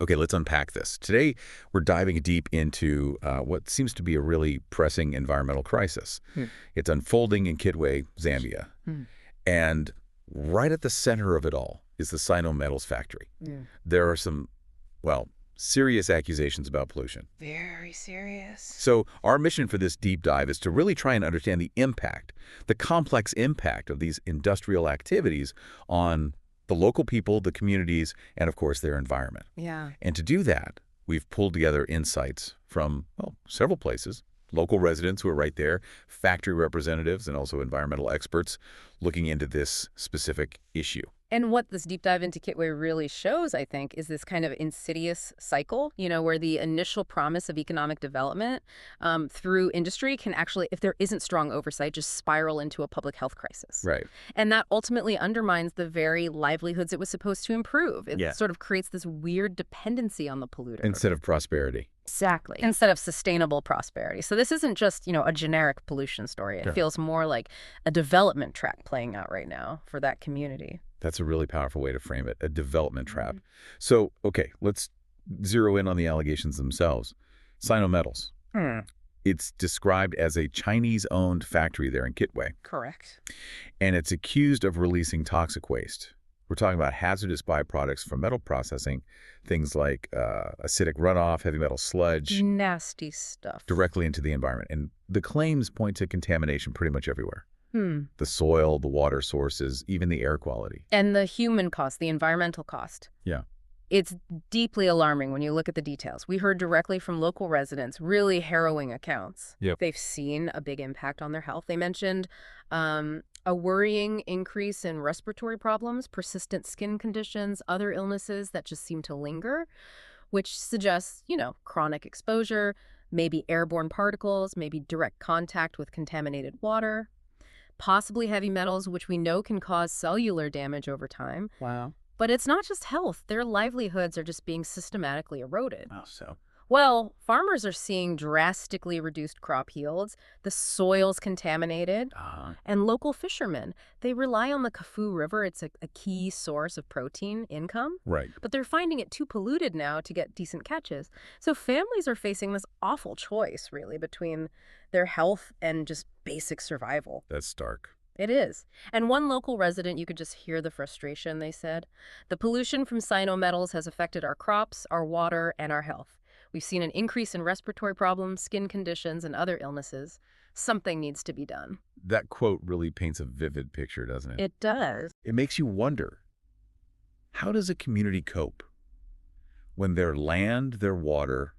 Okay, let's unpack this. Today, we're diving deep into what seems to be a really pressing environmental crisis. Hmm. It's unfolding in Kitwe, Zambia. Hmm. And right at the center of it all is the Sino metals factory. Yeah. There are some, well, serious accusations about pollution. Very serious. So our mission for this deep dive is to really try and understand the impact, the complex impact of these industrial activities on the local people, the communities, and of course their environment. Yeah. And to do that, we've pulled together insights from, well, several places, local residents who are right there, factory representatives, and also environmental experts looking into this specific issue. And what this deep dive into Kitwe really shows, I think, is this kind of insidious cycle, where the initial promise of economic development through industry can actually, if there isn't strong oversight, just spiral into a public health crisis. Right. And that ultimately undermines the very livelihoods it was supposed to improve. It sort of creates this weird dependency on the polluter. Instead of prosperity. Exactly. Instead of sustainable prosperity. So this isn't just, a generic pollution story. It feels more like a development track playing out right now for that community. That's a really powerful way to frame it, a development trap. So, okay, let's zero in on the allegations themselves. Sino Metals. It's described as a Chinese-owned factory there in Kitwe. Correct. And it's accused of releasing toxic waste. We're talking about hazardous byproducts from metal processing, things like acidic runoff, heavy metal sludge. Nasty stuff. Directly into the environment. And the claims point to contamination pretty much everywhere. The soil, the water sources, even the air quality. And the human cost, the environmental cost. Yeah. It's deeply alarming when you look at the details. We heard directly from local residents, really harrowing accounts. Yep. They've seen a big impact on their health. They mentioned a worrying increase in respiratory problems, persistent skin conditions, other illnesses that just seem to linger, which suggests, chronic exposure, maybe airborne particles, maybe direct contact with contaminated water. Possibly heavy metals, which we know can cause cellular damage over time. Wow. But it's not just health. Their livelihoods are just being systematically eroded. Oh, so? Well, farmers are seeing drastically reduced crop yields, the soil's contaminated, and local fishermen, they rely on the Kafue River. It's a key source of protein income. Right. But they're finding it too polluted now to get decent catches. So families are facing this awful choice, really, between their health and just basic survival. That's stark. It is. And one local resident, you could just hear the frustration, they said. The pollution from Sino metals has affected our crops, our water, and our health. We've seen an increase in respiratory problems, skin conditions, and other illnesses. Something needs to be done. That quote really paints a vivid picture, doesn't it? It does. It makes you wonder, how does a community cope when their land, their water,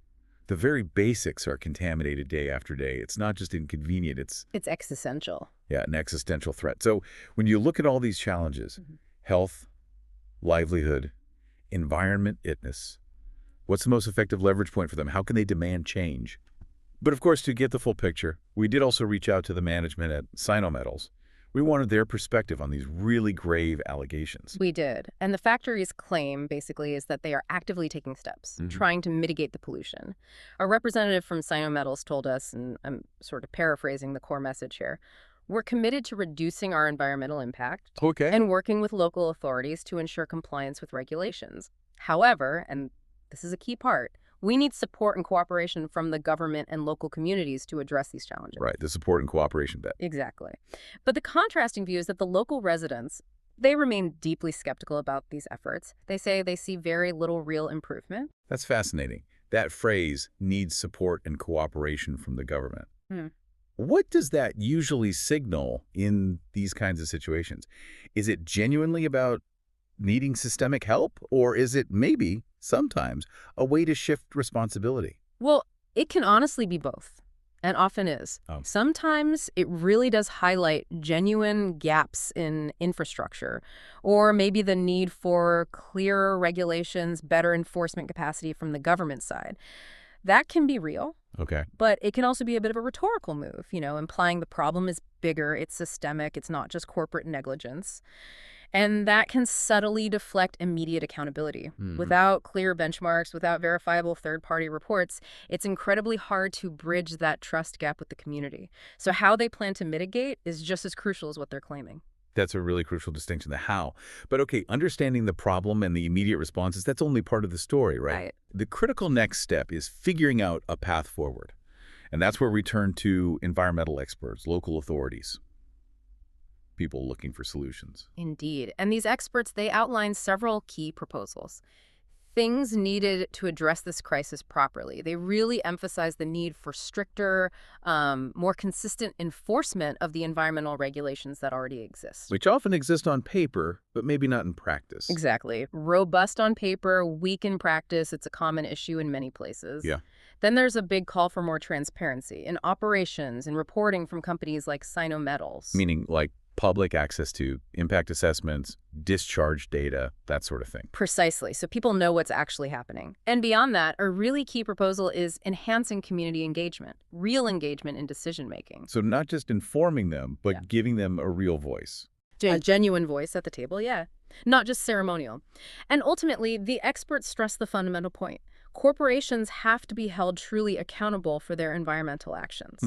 the very basics are contaminated day after day? It's not just inconvenient, it's existential. Yeah, an existential threat. So when you look at all these challenges, health, livelihood, environment, itness, what's the most effective leverage point for them? How can they demand change? But of course, to get the full picture, we did also reach out to the management at Sino Metals. We wanted their perspective on these really grave allegations. We did. And the factory's claim, basically, is that they are actively taking steps, trying to mitigate the pollution. A representative from Sino Metals told us, and I'm sort of paraphrasing the core message here, we're committed to reducing our environmental impact and working with local authorities to ensure compliance with regulations. However, and this is a key part, we need support and cooperation from the government and local communities to address these challenges. Right, the support and cooperation bit. Exactly. But the contrasting view is that the local residents, they remain deeply skeptical about these efforts. They say they see very little real improvement. That's fascinating. That phrase, needs support and cooperation from the government. What does that usually signal in these kinds of situations? Is it genuinely about needing systemic help, or is it maybe, sometimes, a way to shift responsibility? Well, it can honestly be both, and often is. Sometimes it really does highlight genuine gaps in infrastructure, or maybe the need for clearer regulations, better enforcement capacity from the government side. That can be real. Okay. But it can also be a bit of a rhetorical move, implying the problem is bigger, it's systemic, it's not just corporate negligence. And that can subtly deflect immediate accountability. Without clear benchmarks, without verifiable third-party reports, it's incredibly hard to bridge that trust gap with the community. So how they plan to mitigate is just as crucial as what they're claiming. That's a really crucial distinction, the how. But okay, understanding the problem and the immediate responses, that's only part of the story, right? Right. The critical next step is figuring out a path forward. And that's where we turn to environmental experts, local authorities, people looking for solutions. Indeed. And these experts, they outline several key proposals. Things needed to address this crisis properly. They really emphasize the need for stricter, more consistent enforcement of the environmental regulations that already exist. Which often exist on paper, but maybe not in practice. Exactly. Robust on paper, weak in practice. It's a common issue in many places. Yeah. Then there's a big call for more transparency in operations and reporting from companies like Sino Metals. Meaning like public access to impact assessments, discharge data, that sort of thing. Precisely, so people know what's actually happening. And beyond that, a really key proposal is enhancing community engagement, real engagement in decision-making. So not just informing them, but Yeah. giving them a real voice. A genuine voice at the table, yeah. Not just ceremonial. And ultimately, the experts stress the fundamental point. Corporations have to be held truly accountable for their environmental actions.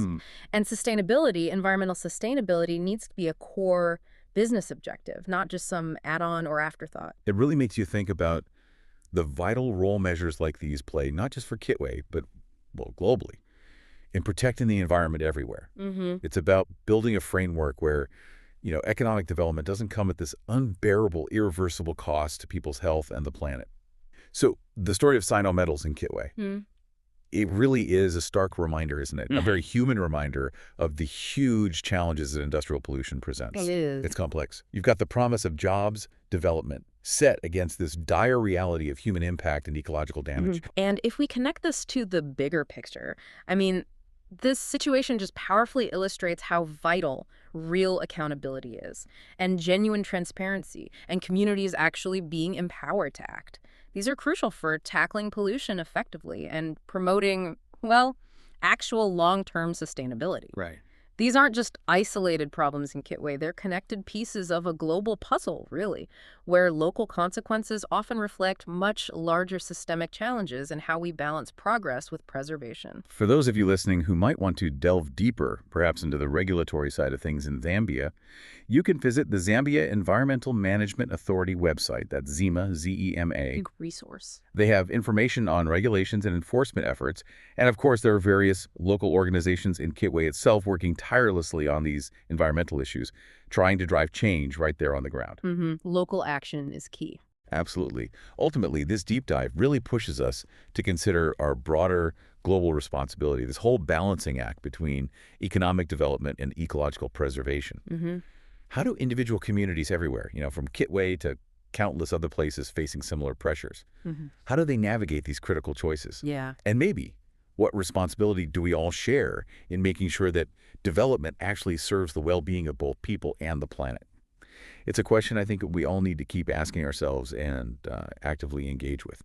And sustainability, environmental sustainability, needs to be a core business objective, not just some add-on or afterthought. It really makes you think about the vital role measures like these play, not just for Kitwe, but, well, globally, in protecting the environment everywhere. It's about building a framework where, economic development doesn't come at this unbearable, irreversible cost to people's health and the planet. So the story of Sino Metals in Kitwe, it really is a stark reminder, isn't it? A very human reminder of the huge challenges that industrial pollution presents. It is. It's complex. You've got the promise of jobs, development, set against this dire reality of human impact and ecological damage. And if we connect this to the bigger picture, I mean, this situation just powerfully illustrates how vital real accountability is, and genuine transparency, and communities actually being empowered to act. These are crucial for tackling pollution effectively and promoting, well, actual long-term sustainability. Right. These aren't just isolated problems in Kitwe. They're connected pieces of a global puzzle, really, where local consequences often reflect much larger systemic challenges in how we balance progress with preservation. For those of you listening who might want to delve deeper, perhaps into the regulatory side of things in Zambia, you can visit the Zambia Environmental Management Authority website. That's ZEMA, Z-E-M-A. Big resource. They have information on regulations and enforcement efforts. And of course, there are various local organizations in Kitwe itself working tirelessly on these environmental issues, trying to drive change right there on the ground. Local action is key. Absolutely. Ultimately, this deep dive really pushes us to consider our broader global responsibility, this whole balancing act between economic development and ecological preservation. How do individual communities everywhere, from Kitwe to countless other places facing similar pressures, how do they navigate these critical choices? Yeah. And maybe, what responsibility do we all share in making sure that development actually serves the well-being of both people and the planet? It's a question I think we all need to keep asking ourselves and actively engage with.